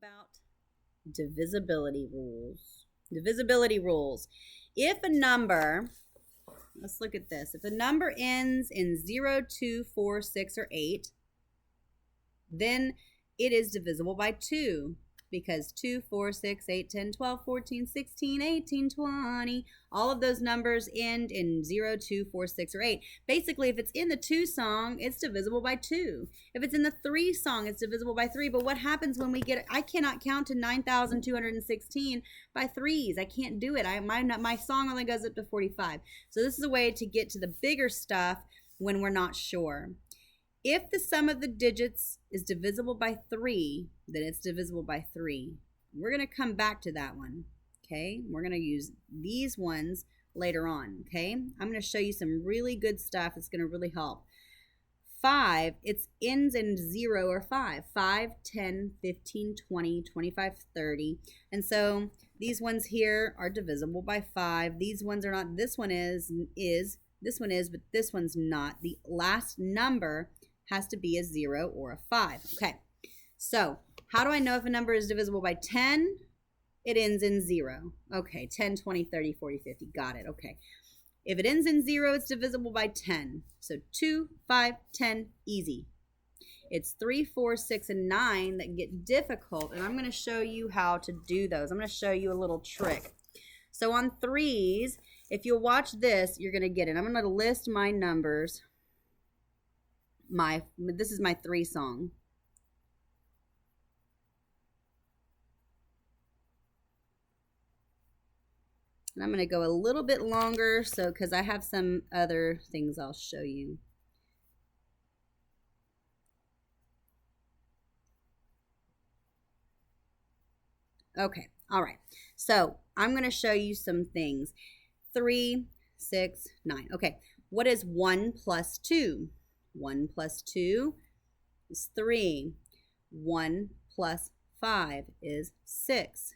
about divisibility rules. Divisibility rules. If a number, let's look at this. If a number ends in 0, 2, 4, 6, or 8, then it is divisible by 2. Because 2, 4, 6, 8, 10, 12, 14, 16, 18, 20, all of those numbers end in 0, 2, 4, 6, or 8. Basically, if it's in the 2 song, it's divisible by 2. If it's in the 3 song, it's divisible by 3. But what happens when we get, I cannot count to 9,216 by 3s. I can't do it. My song only goes up to 45. So this is a way to get to the bigger stuff when we're not sure. If the sum of the digits is divisible by 3, then it's divisible by 3. We're going to come back to that one, okay? We're going to use these ones later on, okay? I'm going to show you some really good stuff that's going to really help. 5, it ends in 0 or 5. 5, 10, 15, 20, 25, 30. And so these ones here are divisible by 5. These ones are not. This one is, this one is, but this one's not. The last number has to be a 0 or a 5. Okay, so how do I know if a number is divisible by 10? It ends in 0. Okay, 10, 20, 30, 40, 50. Got it. Okay. If it ends in 0, it's divisible by 10. So 2, 5, 10, easy. It's 3, 4, 6, and 9 that get difficult, and I'm going to show you how to do those. I'm going to show you a little trick. So on 3s, if you'll watch this, you're going to get it. I'm going to list my numbers. This is my 3 song. And I'm going to go a little bit longer because I have some other things I'll show you. Okay, all right. So I'm going to show you some things. 3, 6, 9. Okay, what is 1 plus 2? 1 plus 2 is 3. 1 plus 5 is 6.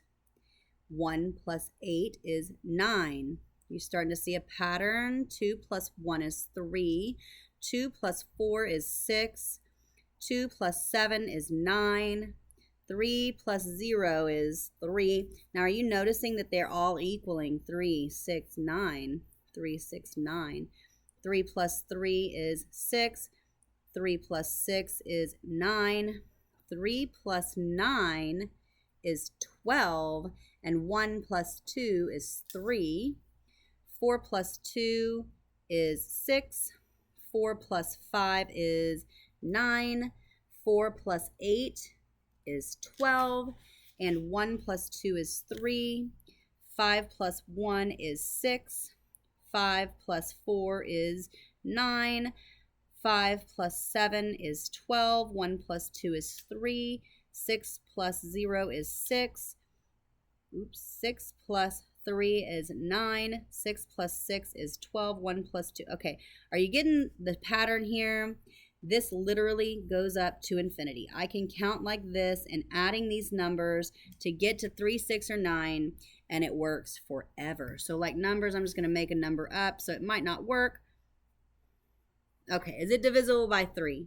1 plus 8 is 9. You're starting to see a pattern. 2 plus 1 is 3. 2 plus 4 is 6. 2 plus 7 is 9. 3 plus 0 is 3. Now, are you noticing that they're all equaling 3, 6, 9? 3, 6, 9. 3 plus 3 is 6. 3 plus 6 is 9. 3 plus 9 is 12. And 1 plus 2 is 3. 4 plus 2 is 6. 4 plus 5 is 9. 4 plus 8 is 12. And 1 plus 2 is 3. 5 plus 1 is 6. 5 plus 4 is 9. 5 plus 7 is 12. 1 plus 2 is 3. 6 plus 0 is 6. 6 plus 3 is 9. 6 plus 6 is 12. 1 plus 2. Okay, are you getting the pattern here? This literally goes up to infinity. I can count like this and adding these numbers to get to 3, 6, or 9, and it works forever. So like numbers, I'm just going to make a number up, so it might not work. Okay, is it divisible by 3?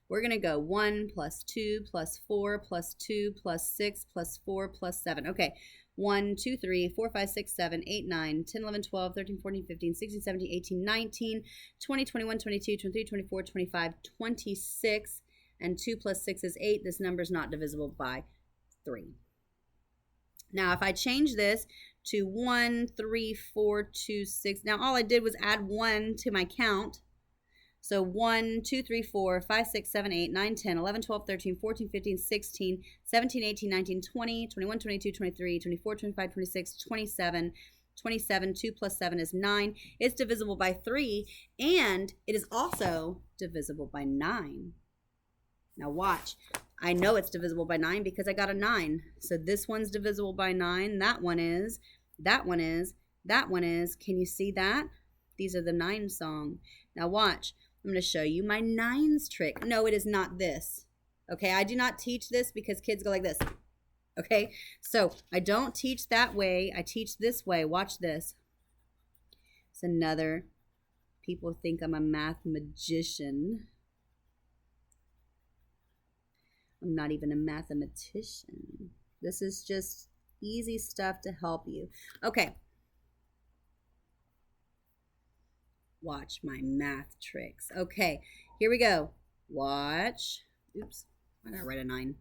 We're going to go 1 plus 2 plus 4 plus 2 plus 6 plus 4 plus 7. Okay, 1, 2, 3, 4, 5, 6, 7, 8, 9, 10, 11, 12, 13, 14, 15, 16, 17, 18, 19, 20, 21, 22, 23, 24, 25, 26, and 2 plus 6 is 8. This number is not divisible by 3. Now, if I change this to 1, 3, 4, 2, 6, now all I did was add 1 to my count. So 1, 2, 3, 4, 5, 6, 7, 8, 9, 10, 11, 12, 13, 14, 15, 16, 17, 18, 19, 20, 21, 22, 23, 24, 25, 26, 27, 27. 2 plus 7 is 9. It's divisible by 3, and it is also divisible by 9. Now watch. I know it's divisible by 9 because I got a 9. So this one's divisible by 9. That one is. That one is. That one is. Can you see that? These are the 9 song. Now watch. I'm going to show you my 9s trick. No, it is not this. Okay, I do not teach this because kids go like this. Okay, so I don't teach that way. I teach this way. Watch this. It's another. People think I'm a math magician. I'm not even a mathematician. This is just easy stuff to help you. Okay. Watch my math tricks. Okay, here we go. Watch. Oops, I gotta write a 9.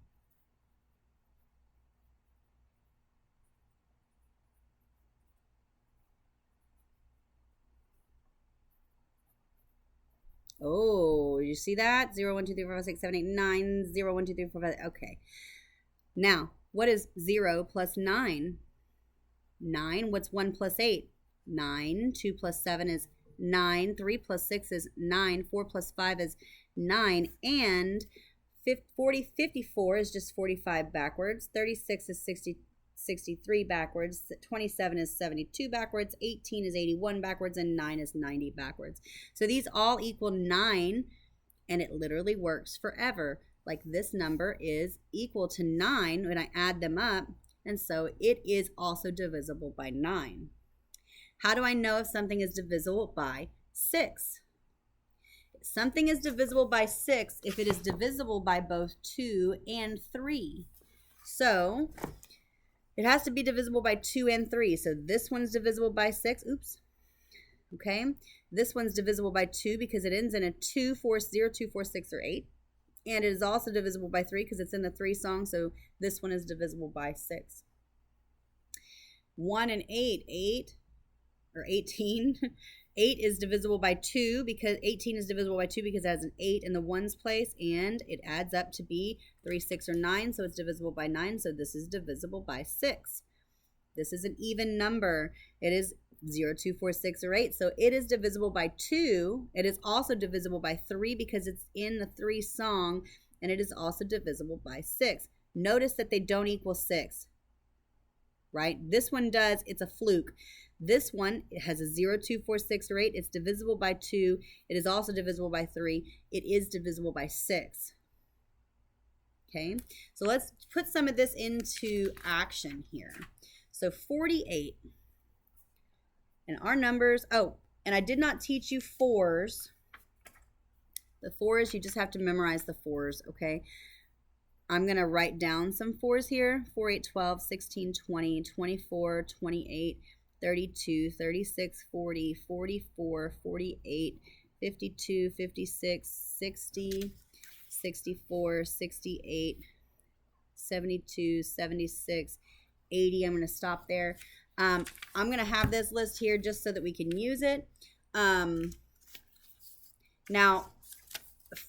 Oh, you see that? 0, 1, 2, 3, 4, 5, 6, 7, 8, 9. 0, 1, 2, 3, 4, 5. Okay. Now, what is 0 plus 9? 9. What's 1 plus 8? 9. 2 plus 7 is 9. 3 plus 6 is 9. 4 plus 5 is 9. And 54 is just 45 backwards. 36 is 63 backwards. 27 is 72 backwards. 18 is 81 backwards. And 9 is 90 backwards. So these all equal 9, and it literally works forever. Like this number is equal to 9 when I add them up, and so it is also divisible by 9. How do I know if something is divisible by 6? Something is divisible by 6 if it is divisible by both 2 and 3. So it has to be divisible by 2 and 3. So this one's divisible by 6. Oops. Okay. This one's divisible by 2 because it ends in a 2, 4, 0, 2, 4, 6, or 8. And it is also divisible by 3 because it's in the 3 song. So this one is divisible by 6. 1 and 8. 8 or 18. 8 is divisible by 2 because 18 is divisible by 2 because it has an 8 in the ones place, and it adds up to be 3, 6, or 9, so it's divisible by 9, so this is divisible by 6. This is an even number. It is 0, 2, 4, 6, or 8, so it is divisible by 2. It is also divisible by 3 because it's in the 3 song, and it is also divisible by 6. Notice that they don't equal 6, right? This one does. It's a fluke. This one, it has a 0, 2, 4, 6, or 8. It's divisible by 2. It is also divisible by 3. It is divisible by 6. Okay, so let's put some of this into action here. So 48. And our numbers, oh, and I did not teach you 4s. The 4s, you just have to memorize the 4s, okay? I'm going to write down some 4s here. 4, 8, 12, 16, 20, 24, 28, 32, 36, 40, 44, 48, 52, 56, 60, 64, 68, 72, 76, 80. I'm going to stop there. I'm going to have this list here just so that we can use it. Now,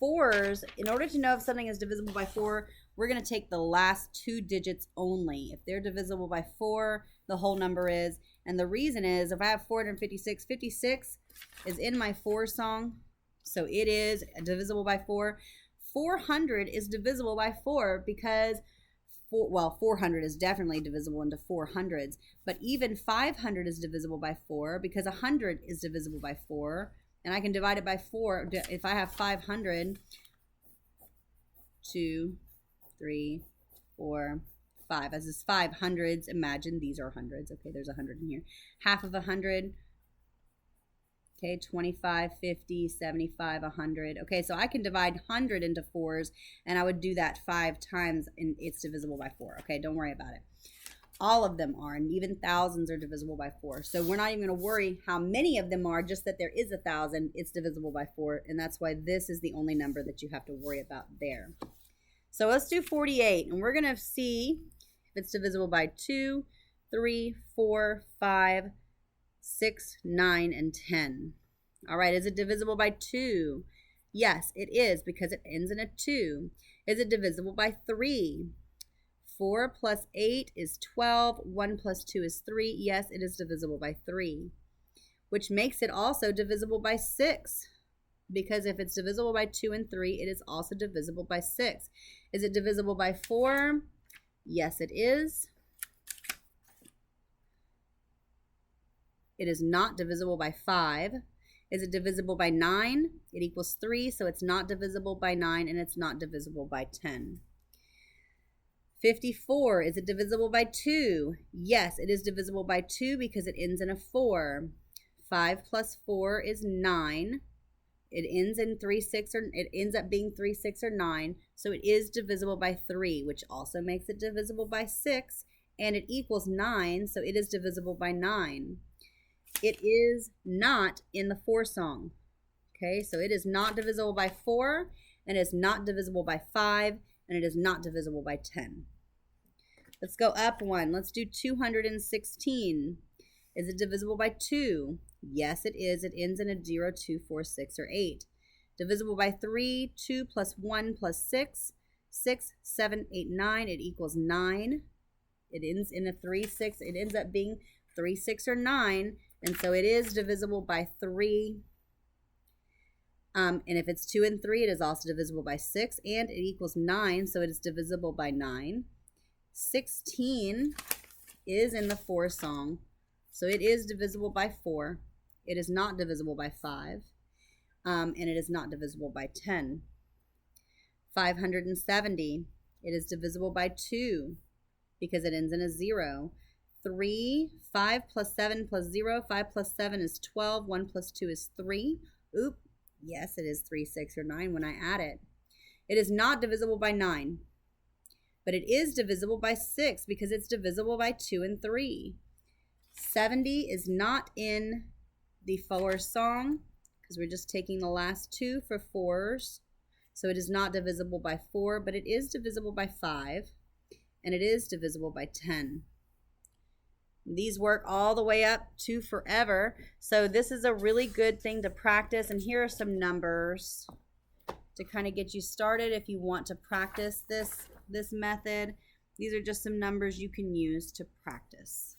4s, in order to know if something is divisible by 4, we're going to take the last 2 digits only. If they're divisible by 4, the whole number is. And the reason is if I have 456, 56 is in my 4 song, so it is divisible by 4. 400 is divisible by 4 because, 400 is definitely divisible into 400s, but even 500 is divisible by 4 because 100 is divisible by 4, and I can divide it by 4. If I have 500, 2, 3, 4, 5. As is 5 hundreds, imagine these are hundreds. Okay, there's 100 in here. Half of 100. Okay, 25, 50, 75, 100. Okay, so I can divide 100 into 4s, and I would do that 5 times, and it's divisible by 4. Okay, don't worry about it. All of them are, and even thousands are divisible by 4. So we're not even going to worry how many of them are, just that there is 1,000. It's divisible by 4, and that's why this is the only number that you have to worry about there. So let's do 48, and we're going to see if it's divisible by 2, 3, 4, 5, 6, 9, and 10. All right, is it divisible by 2? Yes, it is because it ends in a 2. Is it divisible by 3? 4 plus 8 is 12. 1 plus 2 is 3. Yes, it is divisible by 3, which makes it also divisible by 6. Because if it's divisible by 2 and 3, it is also divisible by 6. Is it divisible by 4? Yes, it is. It is not divisible by 5. Is it divisible by 9? It equals 3, so it's not divisible by 9, and it's not divisible by 10. 54, is it divisible by 2? Yes, it is divisible by 2 because it ends in a 4. 5 plus 4 is 9. It ends in 3, 6, or it ends up being 3, 6, or 9. So it is divisible by 3, which also makes it divisible by 6. And it equals 9, so it is divisible by 9. It is not in the 4 song. Okay, so it is not divisible by 4, and it is not divisible by 5, and it is not divisible by 10. Let's go up one. Let's do 216. Is it divisible by 2? Yes, it is. It ends in a 0, 2, 4, 6, or 8. Divisible by 3, 2 plus 1 plus 6, 6, 7, 8, 9. It equals 9. It ends in a 3, 6. It ends up being 3, 6, or 9. And so it is divisible by 3. And if it's 2 and 3, it is also divisible by 6. And it equals 9, so it is divisible by 9. 16 is in the 4 song. So it is divisible by 4. It is not divisible by 5. And it is not divisible by 10. 570. It is divisible by 2 because it ends in a 0. 3, 5 plus 7 plus 0. 5 plus 7 is 12. 1 plus 2 is 3. Oop. Yes, it is 3, 6, or 9 when I add it. It is not divisible by 9. But it is divisible by 6 because it's divisible by 2 and 3. 70 is not in the 4 song because we're just taking the last 2 for 4s. So it is not divisible by 4, but it is divisible by 5, and it is divisible by 10. These work all the way up to forever. So this is a really good thing to practice. And here are some numbers to kind of get you started if you want to practice this method. These are just some numbers you can use to practice.